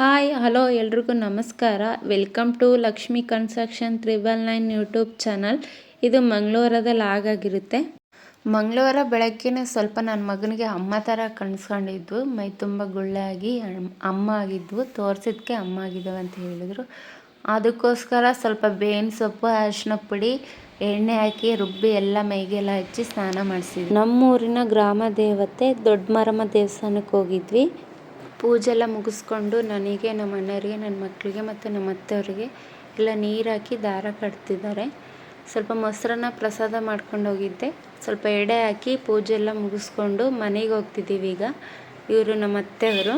Hi hello ಎಲ್ರಿಗೂ ನಮಸ್ಕಾರ. Welcome to Lakshmi construction 999 YouTube channel. ಇದು ಮಂಗಳವಾರದಲ್ಲಿ ಆಗಾಗಿರುತ್ತೆ. ಮಂಗಳವಾರ ಬೆಳಗ್ಗೆನೇ ಸ್ವಲ್ಪ ನನ್ನ ಮಗನಿಗೆ ಅಮ್ಮ ಥರ ಕಾಣಿಸ್ಕೊಂಡಿದ್ವು. ಮೈ ತುಂಬ ಗುಳ್ಳಾಗಿ ಅಮ್ಮ ಆಗಿದ್ವು. ತೋರಿಸಿದ್ಕೆ ಅಮ್ಮ ಆಗಿದ್ದಾವೆ ಅಂತ ಹೇಳಿದರು. ಅದಕ್ಕೋಸ್ಕರ ಸ್ವಲ್ಪ ಬೇವಿನ ಸೊಪ್ಪು, ಅರಿಶಿನ ಪುಡಿ, ಎಣ್ಣೆ ಹಾಕಿ ರುಬ್ಬಿ ಎಲ್ಲ ಮೈಗೆಲ್ಲ ಹಚ್ಚಿ ಸ್ನಾನ ಮಾಡಿಸಿದ್ವಿ. ನಮ್ಮೂರಿನ ಗ್ರಾಮ ದೇವತೆ ದೊಡ್ಡ ಮಾರಮ್ಮ ದೇವಸ್ಥಾನಕ್ಕೆ ಹೋಗಿದ್ವಿ. ಪೂಜೆ ಎಲ್ಲ ಮುಗಿಸ್ಕೊಂಡು ನನಗೆ, ನಮ್ಮ ಅಣ್ಣರಿಗೆ, ನನ್ನ ಮಕ್ಕಳಿಗೆ ಮತ್ತು ನಮ್ಮ ಅತ್ತೆಯವರಿಗೆ ಎಲ್ಲ ನೀರು ಹಾಕಿ ದಾರ ಕಟ್ತಿದ್ದಾರೆ. ಸ್ವಲ್ಪ ಮೊಸರನ್ನ ಪ್ರಸಾದ ಮಾಡ್ಕೊಂಡು ಹೋಗಿದ್ದೆ. ಸ್ವಲ್ಪ ಎಡೆ ಹಾಕಿ ಪೂಜೆ ಎಲ್ಲ ಮುಗಿಸ್ಕೊಂಡು ಮನೆಗೆ ಹೋಗ್ತಿದ್ದೀವಿ ಈಗ. ಇವರು ನಮ್ಮ ಅತ್ತೆಯವರು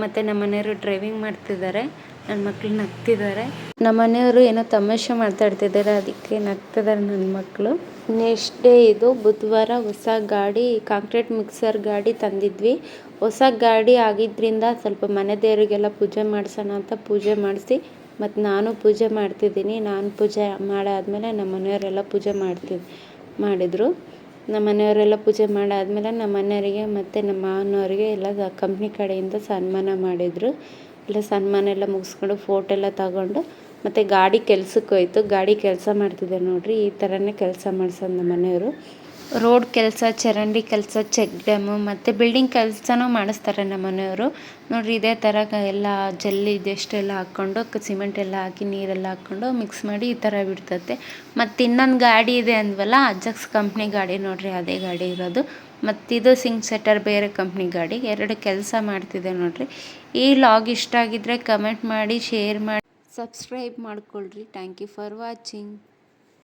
ಮತ್ತು ನಮ್ಮ ಮನೆಯವರು ಡ್ರೈವಿಂಗ್ ಮಾಡ್ತಿದ್ದಾರೆ. ನನ್ನ ಮಕ್ಕಳು ನಗ್ತಿದ್ದಾರೆ. ನಮ್ಮ ಮನೆಯವರು ಏನೋ ತಮಾಷೆ ಮಾತಾಡ್ತಿದ್ದಾರೆ, ಅದಕ್ಕೆ ನಗ್ತಿದ್ದಾರೆ ನನ್ನ ಮಕ್ಕಳು. ನೆಕ್ಸ್ಟ್ ಡೇ ಇದು ಬುಧವಾರ. ಹೊಸ ಗಾಡಿ, ಕಾಂಕ್ರೀಟ್ ಮಿಕ್ಸರ್ ಗಾಡಿ ತಂದಿದ್ವಿ. ಹೊಸ ಗಾಡಿ ಆಗಿದ್ದರಿಂದ ಸ್ವಲ್ಪ ಮನೆ ದೇವರಿಗೆಲ್ಲ ಪೂಜೆ ಮಾಡಿಸೋಣ ಅಂತ ಪೂಜೆ ಮಾಡಿಸಿ, ಮತ್ತು ನಾನು ಪೂಜೆ ಮಾಡ್ತಿದ್ದೀನಿ. ನಾನು ಪೂಜೆ ಮಾಡಾದಮೇಲೆ ನಮ್ಮ ಮನೆಯವರೆಲ್ಲ ಪೂಜೆ ಮಾಡಿದರು. ನಮ್ಮ ಮನೆಯವರೆಲ್ಲ ಪೂಜೆ ಮಾಡಾದಮೇಲೆ ನಮ್ಮ ಮನೆಯವರಿಗೆ ಮತ್ತು ನಮ್ಮ ಮಾವನವರಿಗೆ ಎಲ್ಲ ಕಂಪ್ನಿ ಕಡೆಯಿಂದ ಸನ್ಮಾನ ಮಾಡಿದರು. ಎಲ್ಲ ಸನ್ಮಾನ ಎಲ್ಲ ಮುಗಿಸ್ಕೊಂಡು ಫೋಟೋ ಎಲ್ಲ ತಗೊಂಡು ಮತ್ತು ಗಾಡಿ ಕೆಲ್ಸಕ್ಕೆ ಹೋಯ್ತು. ಗಾಡಿ ಕೆಲಸ ಮಾಡ್ತಿದ್ದೆ ನೋಡಿರಿ. ಈ ಥರನೇ ಕೆಲಸ ಮಾಡ್ಸೋದು ನಮ್ಮ ಮನೆಯವರು. ರೋಡ್ ಕೆಲಸ, ಚರಂಡಿ ಕೆಲಸ, ಚೆಕ್ ಡ್ಯಾಮು ಮತ್ತು ಬಿಲ್ಡಿಂಗ್ ಕೆಲಸನೂ ಮಾಡಿಸ್ತಾರೆ ನಮ್ಮ ಮನೆಯವರು. ನೋಡಿರಿ ಇದೇ ಥರ ಎಲ್ಲ ಜಲ್ಲಿ ಇದೆಷ್ಟೆಲ್ಲ ಹಾಕ್ಕೊಂಡು ಸಿಮೆಂಟ್ ಎಲ್ಲ ಹಾಕಿ ನೀರೆಲ್ಲ ಹಾಕ್ಕೊಂಡು ಮಿಕ್ಸ್ ಮಾಡಿ ಈ ಥರ ಬಿಡ್ತತೆ. ಮತ್ತು ಇನ್ನೊಂದು ಗಾಡಿ ಇದೆ ಅಂದ್ವಲ್ಲ, ಅಜಾಕ್ಸ್ ಕಂಪ್ನಿ ಗಾಡಿ ನೋಡಿರಿ, ಅದೇ ಗಾಡಿ ಇರೋದು. ಮತ್ತು ಇದು ಸಿಂಗ್ ಸೆಟರ್ ಬೇರೆ ಕಂಪ್ನಿ ಗಾಡಿ. ಎರಡು ಕೆಲಸ ಮಾಡ್ತಿದೆ ನೋಡಿರಿ. ಈ ಲಾಗ್ ಇಷ್ಟ ಆಗಿದ್ದರೆ ಕಮೆಂಟ್ ಮಾಡಿ, ಶೇರ್ ಮಾಡಿ, ಸಬ್ಸ್ಕ್ರೈಬ್ ಮಾಡ್ಕೊಳ್ರಿ. Thank you for watching.